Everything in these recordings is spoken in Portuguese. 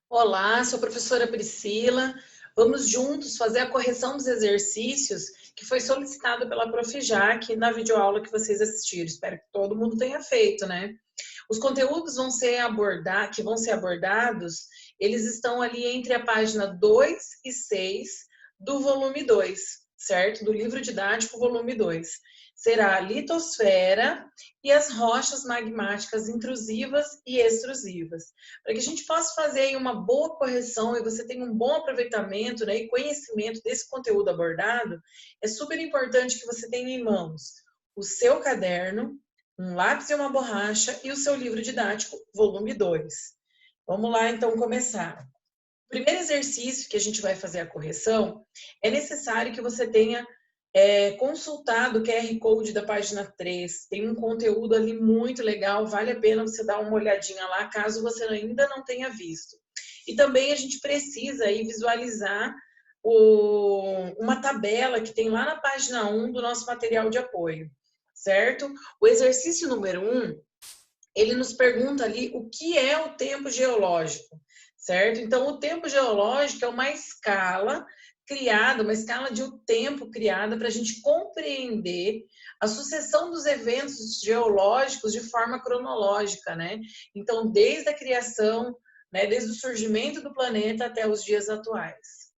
Olá, sou a professora Priscila. Vamos juntos fazer a correção dos exercícios que foi solicitado pela Prof. Jaque na videoaula que vocês assistiram. Espero que todo mundo tenha feito, né? Os conteúdos que vão ser abordados, eles estão ali entre a página 2 e 6 do volume 2, certo? Do livro didático, volume 2. Será a litosfera e as rochas magmáticas intrusivas e extrusivas. Para que a gente possa fazer aí uma boa correção e você tenha um bom aproveitamento, né, e conhecimento desse conteúdo abordado, é super importante que você tenha em mãos o seu caderno, um lápis e uma borracha e o seu livro didático, volume 2. Vamos lá, então, começar. O primeiro exercício que a gente vai fazer a correção, é necessário que você tenha consultado o QR Code da página 3. Tem um conteúdo ali muito legal, vale a pena você dar uma olhadinha lá, caso você ainda não tenha visto. E também a gente precisa aí visualizar uma tabela que tem lá na página 1 do nosso material de apoio, certo? O exercício número 1, ele nos pergunta ali o que é o tempo geológico, certo? Então, o tempo geológico é uma escala criada, uma escala de tempo criada para a gente compreender a sucessão dos eventos geológicos de forma cronológica, né? Então, desde a criação, né, desde o surgimento do planeta até os dias atuais.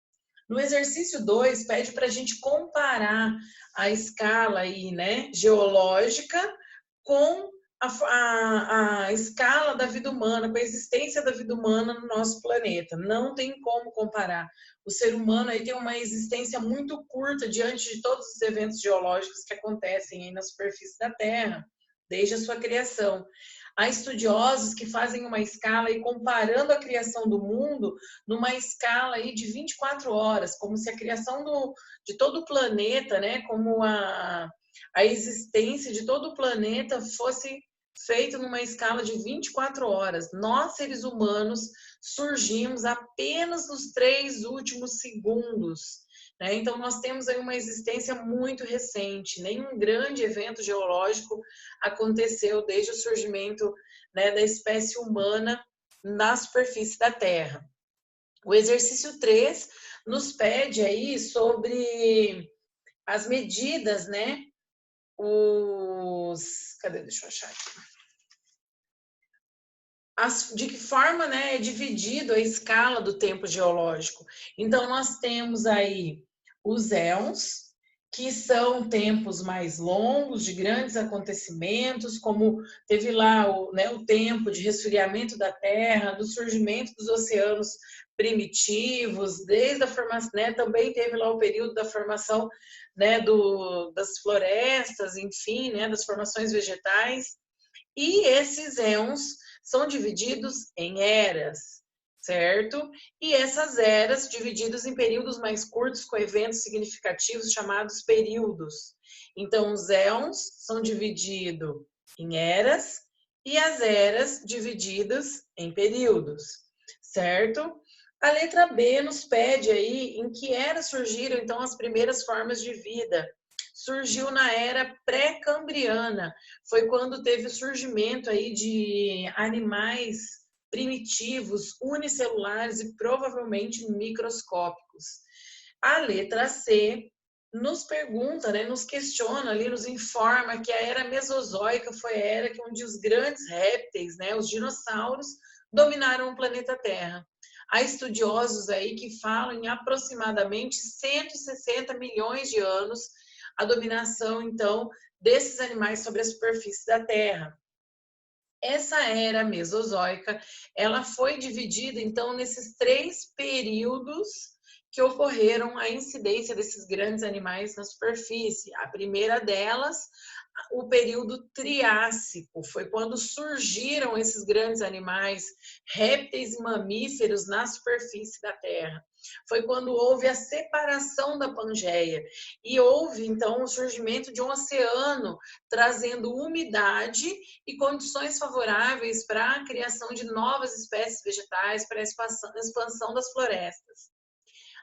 No exercício 2, pede para a gente comparar a escala aí, né, geológica com a escala da vida humana, com a existência da vida humana no nosso planeta. Não tem como comparar. O ser humano aí tem uma existência muito curta diante de todos os eventos geológicos que acontecem aí na superfície da Terra, desde a sua criação. Há estudiosos que fazem uma escala aí comparando a criação do mundo numa escala aí de 24 horas, como se a criação de todo o planeta, né, como a existência de todo o planeta fosse feita numa escala de 24 horas. Nós, seres humanos, surgimos apenas nos 3 últimos segundos. Né? Então, nós temos aí uma existência muito recente. Nenhum grande evento geológico aconteceu desde o surgimento, né, da espécie humana na superfície da Terra. O exercício 3 nos pede aí sobre as medidas, né? Cadê? Deixa eu achar aqui. De que forma, né, é dividido a escala do tempo geológico. Então, nós temos aí os éons, que são tempos mais longos, de grandes acontecimentos, como teve lá o tempo de resfriamento da Terra, do surgimento dos oceanos primitivos, desde a formação, né, também teve lá o período da formação, né, das florestas, enfim, né, das formações vegetais. E esses éons são divididos em eras, certo? E essas eras divididas em períodos mais curtos com eventos significativos chamados períodos. Então, os éons são divididos em eras e as eras divididas em períodos, certo? A letra B nos pede aí em que era surgiram então as primeiras formas de vida. Surgiu na era pré-cambriana, foi quando teve o surgimento aí de animais primitivos, unicelulares e provavelmente microscópicos. A letra C nos pergunta, né, nos questiona ali, nos informa que a era mesozoica foi a era que onde os grandes répteis, né, os dinossauros, dominaram o planeta Terra. Há estudiosos aí que falam em aproximadamente 160 milhões de anos a dominação, então, desses animais sobre a superfície da Terra. Essa era mesozoica, ela foi dividida, então, nesses 3 períodos que ocorreram a incidência desses grandes animais na superfície. A primeira delas, o período Triássico, foi quando surgiram esses grandes animais, répteis e mamíferos na superfície da Terra. Foi quando houve a separação da Pangeia e houve, então, o surgimento de um oceano trazendo umidade e condições favoráveis para a criação de novas espécies vegetais, para a expansão das florestas.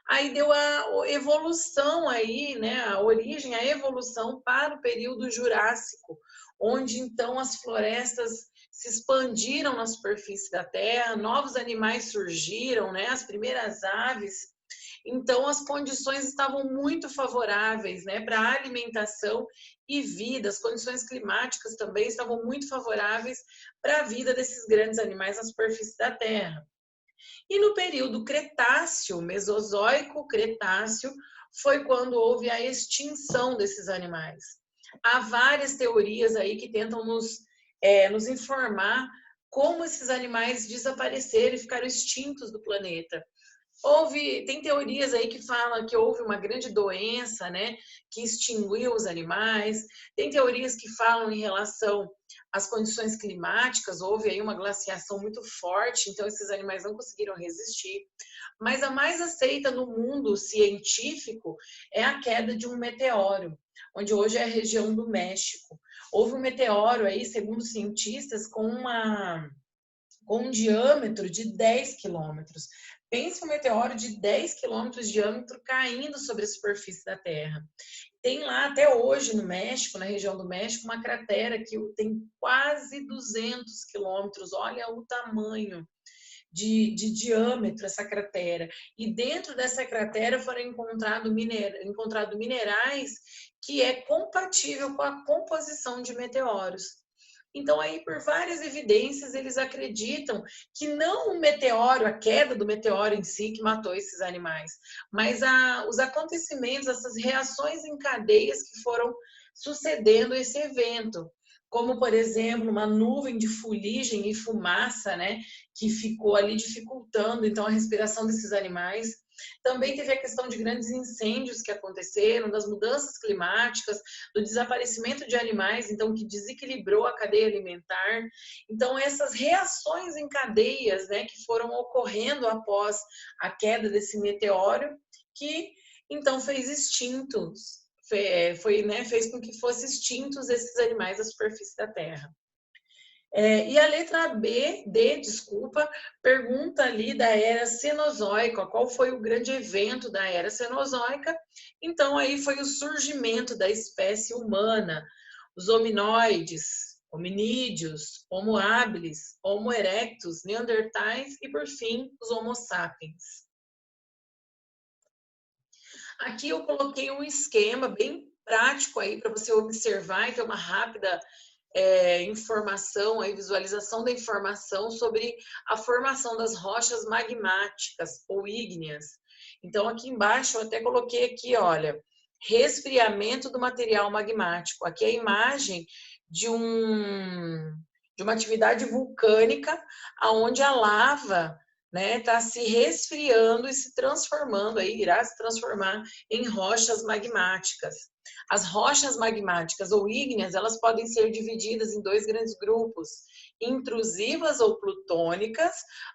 Aí deu a evolução aí, né, a origem, a evolução para o período Jurássico, onde então as florestas se expandiram na superfície da Terra, novos animais surgiram, né? As primeiras aves. Então, as condições estavam muito favoráveis, né, para a alimentação e vida. As condições climáticas também estavam muito favoráveis para a vida desses grandes animais na superfície da Terra. E no período Cretáceo, Mesozoico, Cretáceo, foi quando houve a extinção desses animais. Há várias teorias aí que tentam nos informar como esses animais desapareceram e ficaram extintos do planeta. Tem teorias aí que falam que houve uma grande doença, né, que extinguiu os animais. Tem teorias que falam em relação às condições climáticas, houve aí uma glaciação muito forte, então esses animais não conseguiram resistir. Mas a mais aceita no mundo científico é a queda de um meteoro, onde hoje é a região do México. Houve um meteoro aí, segundo cientistas, com um diâmetro de 10 quilômetros. Pense um meteoro de 10 quilômetros de diâmetro caindo sobre a superfície da Terra. Tem lá, até hoje, no México, na região do México, uma cratera que tem quase 200 quilômetros. Olha o tamanho de diâmetro essa cratera. E dentro dessa cratera foram encontrados minerais que é compatível com a composição de meteoros. Então, aí, por várias evidências, eles acreditam que não o meteoro, a queda do meteoro em si, que matou esses animais, mas os acontecimentos, essas reações em cadeias que foram sucedendo esse evento. Como, por exemplo, uma nuvem de fuligem e fumaça, né, que ficou ali dificultando, então, a respiração desses animais. Também teve a questão de grandes incêndios que aconteceram, das mudanças climáticas, do desaparecimento de animais, então, que desequilibrou a cadeia alimentar. Então, essas reações em cadeias, né, que foram ocorrendo após a queda desse meteoro, que, então, fez com que fossem extintos esses animais da superfície da Terra. E a letra desculpa, pergunta ali da Era Cenozoica, qual foi o grande evento da Era Cenozoica? Então, aí foi o surgimento da espécie humana, os hominoides, hominídeos, Homo habilis, Homo erectus, Neandertais e, por fim, os Homo sapiens. Aqui eu coloquei um esquema bem prático aí para você observar e ter uma rápida informação, aí, visualização da informação sobre a formação das rochas magmáticas ou ígneas. Então, aqui embaixo eu até coloquei aqui, olha, resfriamento do material magmático. Aqui é a imagem de uma atividade vulcânica, onde a lava está se resfriando e se transformando, aí irá se transformar em rochas magmáticas. As rochas magmáticas ou ígneas, elas podem ser divididas em dois grandes grupos, intrusivas ou plutônicas,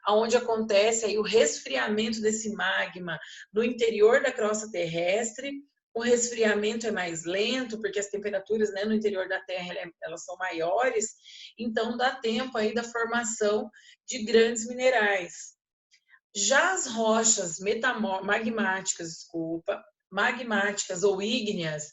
onde acontece aí o resfriamento desse magma no interior da crosta terrestre. O resfriamento é mais lento, porque as temperaturas, né, no interior da Terra elas são maiores, então dá tempo aí da formação de grandes minerais. Já as rochas magmáticas ou ígneas,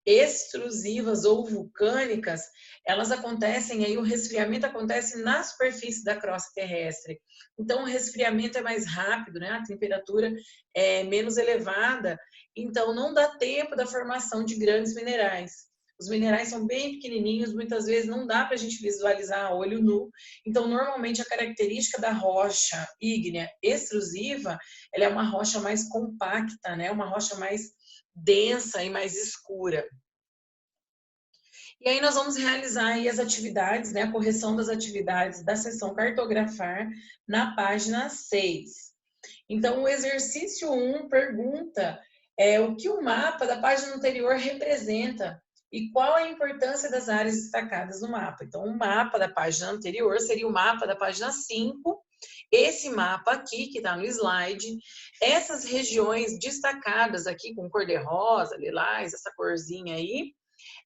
extrusivas ou vulcânicas, elas acontecem aí, o resfriamento acontece na superfície da crosta terrestre. Então, o resfriamento é mais rápido, né? A temperatura é menos elevada, então não dá tempo da formação de grandes minerais. Os minerais são bem pequenininhos, muitas vezes não dá para a gente visualizar a olho nu. Então, normalmente, a característica da rocha ígnea extrusiva, ela é uma rocha mais compacta, né? Uma rocha mais densa e mais escura. E aí nós vamos realizar aí as atividades, né? A correção das atividades da seção cartografar na página 6. Então, o exercício 1 pergunta o que o mapa da página anterior representa e qual a importância das áreas destacadas no mapa. Então, o mapa da página anterior seria o mapa da página 5. Esse mapa aqui, que está no slide, essas regiões destacadas aqui com cor de rosa, lilás, essa corzinha aí,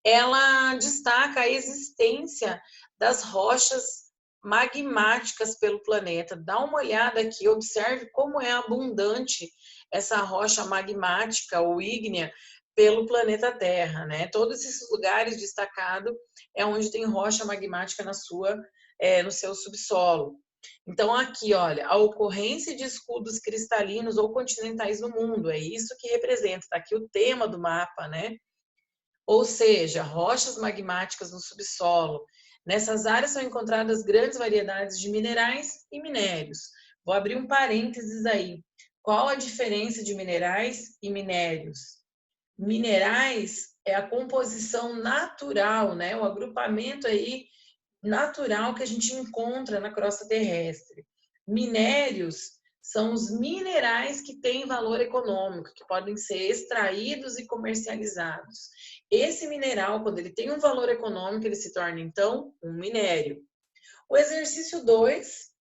ela destaca a existência das rochas magmáticas pelo planeta. Dá uma olhada aqui, observe como é abundante essa rocha magmática ou ígnea pelo planeta Terra, né? Todos esses lugares destacados é onde tem rocha magmática na sua no seu subsolo. Então, aqui, olha, a ocorrência de escudos cristalinos ou continentais no mundo, é isso que representa, está aqui o tema do mapa, né? Ou seja, rochas magmáticas no subsolo. Nessas áreas são encontradas grandes variedades de minerais e minérios. Vou abrir um parênteses aí. Qual a diferença de minerais e minérios? Minerais é a composição natural, né? O agrupamento aí natural que a gente encontra na crosta terrestre. Minérios são os minerais que têm valor econômico, que podem ser extraídos e comercializados. Esse mineral, quando ele tem um valor econômico, ele se torna, então, um minério. O exercício 2.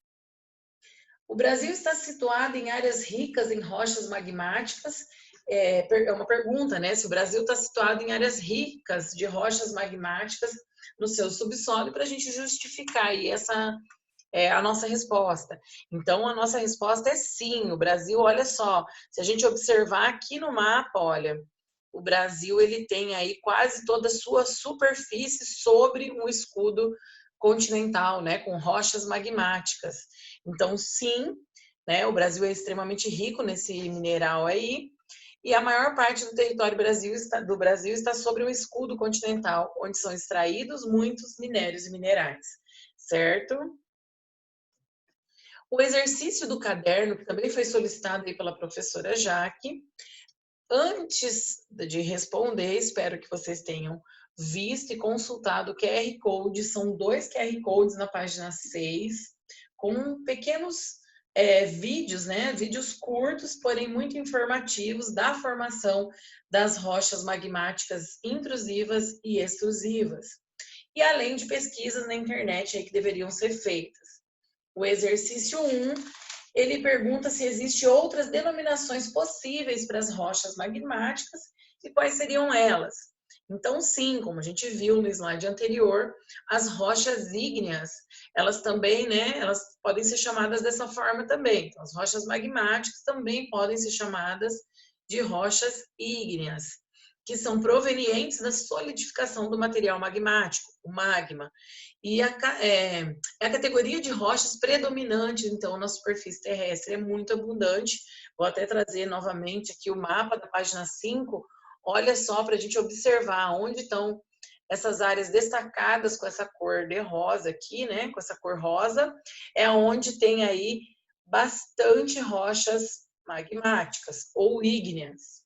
O Brasil está situado em áreas ricas em rochas magmáticas. É uma pergunta, né? Se o Brasil está situado em áreas ricas de rochas magmáticas no seu subsolo, para a gente justificar aí essa a nossa resposta. Então, a nossa resposta é sim. O Brasil, olha só, se a gente observar aqui no mapa, olha, o Brasil ele tem aí quase toda a sua superfície sobre um escudo continental, né, com rochas magmáticas. Então, sim, né, o Brasil é extremamente rico nesse mineral aí, e a maior parte do território do Brasil está sobre um escudo continental, onde são extraídos muitos minérios e minerais, certo? O exercício do caderno, que também foi solicitado aí pela professora Jaque, antes de responder, espero que vocês tenham visto e consultado o QR Code, são 2 QR Codes na página 6, com pequenos vídeos, né? Vídeos curtos, porém muito informativos da formação das rochas magmáticas intrusivas e extrusivas. E além de pesquisas na internet aí que deveriam ser feitas. O exercício 1, ele pergunta se existem outras denominações possíveis para as rochas magmáticas e quais seriam elas. Então, sim, como a gente viu no slide anterior, as rochas ígneas, elas também, né, elas podem ser chamadas dessa forma também. Então, as rochas magmáticas também podem ser chamadas de rochas ígneas, que são provenientes da solidificação do material magmático, o magma. E é a categoria de rochas predominante, então, na superfície terrestre, é muito abundante. Vou até trazer novamente aqui o mapa da página 5. Olha só para a gente observar onde estão essas áreas destacadas com essa cor de rosa aqui, né? Com essa cor rosa, é onde tem aí bastante rochas magmáticas ou ígneas.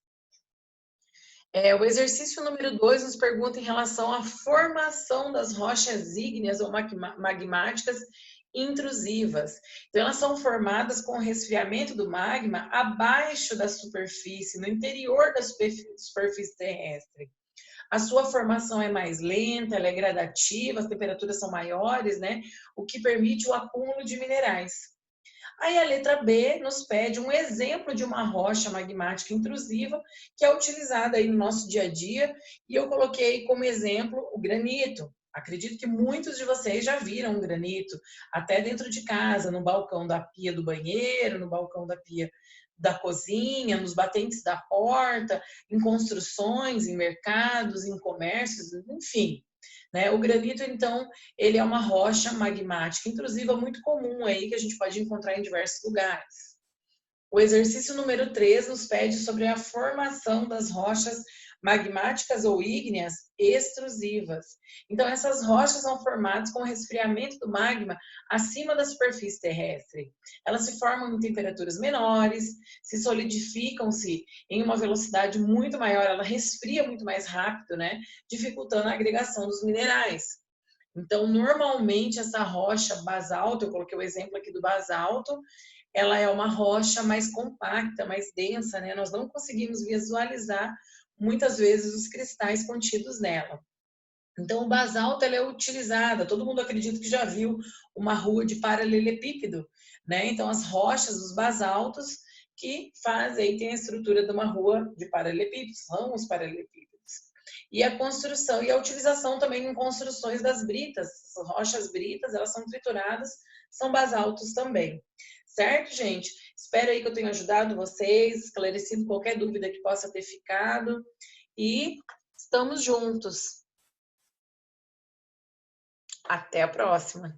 O exercício número 2 nos pergunta em relação à formação das rochas ígneas ou magmáticas intrusivas. Então, elas são formadas com o resfriamento do magma abaixo da superfície, no interior da superfície terrestre. A sua formação é mais lenta, ela é gradativa, as temperaturas são maiores, né? O que permite o acúmulo de minerais. Aí a letra B nos pede um exemplo de uma rocha magmática intrusiva que é utilizada aí no nosso dia a dia, e eu coloquei como exemplo o granito. Acredito que muitos de vocês já viram um granito, até dentro de casa, no balcão da pia do banheiro, no balcão da pia da cozinha, nos batentes da porta, em construções, em mercados, em comércios, enfim. Né? O granito, então, ele é uma rocha magmática intrusiva muito comum aí que a gente pode encontrar em diversos lugares. O exercício número 3 nos pede sobre a formação das rochas magmáticas ou ígneas extrusivas. Então, essas rochas são formadas com o resfriamento do magma acima da superfície terrestre. Elas se formam em temperaturas menores, se solidificam-se em uma velocidade muito maior, ela resfria muito mais rápido, né? Dificultando a agregação dos minerais. Então, normalmente, essa rocha basalto, eu coloquei o exemplo aqui do basalto, ela é uma rocha mais compacta, mais densa, né? Nós não conseguimos visualizar muitas vezes os cristais contidos nela. Então, o basalto ela é utilizada, todo mundo acredita que já viu uma rua de paralelepípedo, né? Então, as rochas, os basaltos, que fazem, tem a estrutura de uma rua de paralelepípedos, são os paralelepípedos. E a construção e a utilização também em construções das britas, as rochas britas, elas são trituradas, são basaltos também. Certo, gente? Espero aí que eu tenha ajudado vocês, esclarecido qualquer dúvida que possa ter ficado. E estamos juntos. Até a próxima!